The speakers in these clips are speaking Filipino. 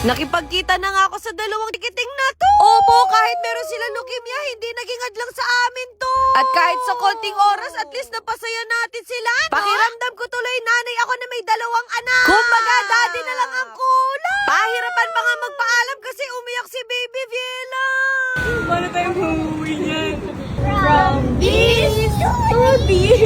Nakipagkita na nga ako sa dalawang tikiting na to. Opo, kahit meron silang leukemia, hindi naging hadlang sa amin to. At kahit sa konting oras, at least napasaya natin sila, no? Pakiramdam ko tuloy nanay ako na may dalawang anak. Kumbaga, daddy na lang ang kulang. Pahirapan pa nga magpaalam kasi umiyak si Baby Viela. Paano tayo uuwi niyan? From this to this.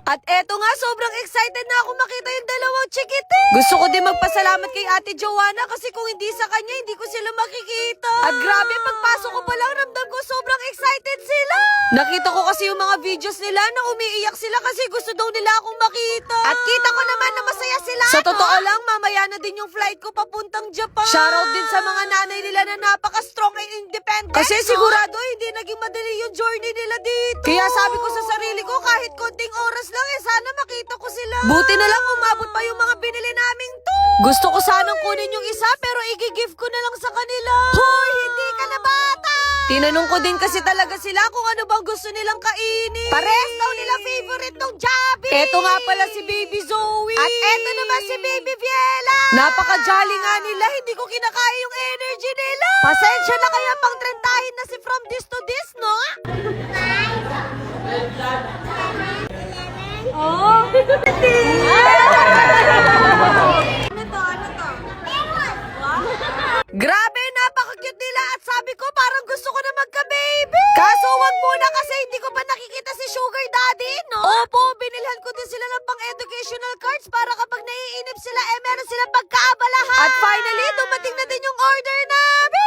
At eto nga, sobrang excited na ako makita yung dalawang chikite. Gusto ko din magpasalamat kay Ate Joanna kasi kung hindi sa kanya, hindi ko sila makikita. At grabe, pagpasok ko pa lang, ramdam ko sobrang excited sila. Nakita ko kasi yung mga videos nila na umiiyak sila kasi gusto daw nila akong makita. At kita ko naman na masaya sila. Sa totoo lang, mamaya na din yung flight ko papuntang Japan. Shoutout din sa mga nanay nila na napaka-strong and independent. Kasi sigurado hindi naging madali yung journey nila dito. Kaya sabi ko sa sarili ko, kahit konting oras lang sana makita ko sila. Buti na lang umabot pa yung mga binili naming to. Gusto ko sanang kunin yung isa pero i-gift ko na lang sa kanila. Hoy, hindi ka na bata! Tinanong ko din kasi talaga sila kung ano bang gusto nilang kainin. Pares daw nila favorite tong Jabi. Eto nga pala si Baby Zoe. At eto naman si Baby Viela. Napaka-jolly nga nila, hindi ko kinakaya yung energy nila. Pasensya na kaya pang trentahin na si From This to This, no? Oh! Grabe, napaka-cute nila at sabi ko parang gusto ko na magka-baby. Kaso wag muna kasi hindi ko pa nakikita si Sugar Daddy, no? Opo, binilhan ko din sila ng pang-educational cards para kapag naiinip sila, meron silang pagkaabalahan. At finally, dumating na din yung order namin.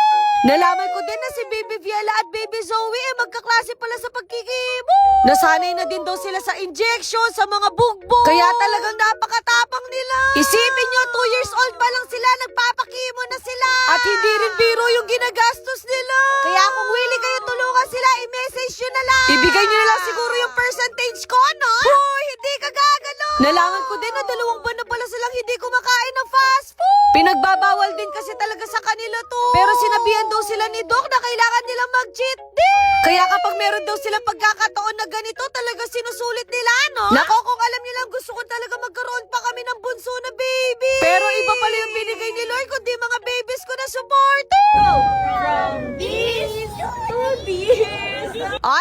Nalaman ko din na si Baby Viela at Baby Zoe magkaklase pala sa pagkikimo. Nasanay na din daw sila sa injection, sa mga bugbog. Kaya talagang napakatapang nila. Isipin nyo, 2 years old pa lang sila, nagpapakimo na sila. At hindi rin biro yung ginagastos nila. Kaya kung willing kayo tulungan sila, i-message nyo na lang. Ibigay nyo na lang siguro yung percentage ko, no? Hoy, hindi ka gagalo. Nalaman ko din na 2 buwan na pala silang hindi kumakain ng fast food. Pinagbabawal din kasi talaga sa kanila to. Pero sinabihan daw sila ni Doc na kailangan nilang mag-cheat day. Kaya kapag meron daw silang pagkakataon na ganito, talaga sinusulit nila, no? Nako, kung alam nilang gusto ko talaga magkaroon pa kami ng bunso na baby. Pero iba pala yung binigay ni Lord, kundi mga babies ko na support. From this to this.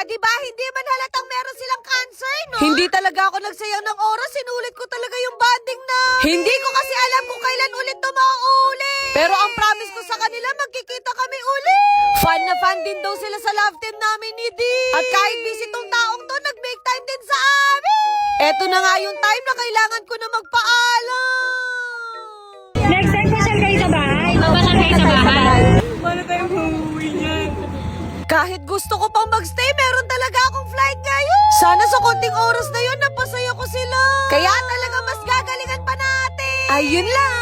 Diba? Hindi man halatang meron silang cancer, no? Hindi talaga ako nagsayang ng oras. Sinulit ko talaga yung bonding na. Hindi ko kasi alam kung kailan ulit to mauuli. Pero ang promise ko sa kanila, magkikita kami uli. Fan na fan din daw sila sa love team namin ni Dee. At kahit busy tong taong to, nag-make time din sa amin. Eto na nga yung time na kailangan ko na magpaalam. Next time pasyal kayo sa bahay. Pasyal kayo sa bahay. Paano tayo uuwi niyan? Kahit gusto ko pang magstay, meron talaga akong flight ngayon. Sana sa konting oras na yun, napasaya ko sila. Kaya talaga mas gagalingan pa natin. Ayun lang.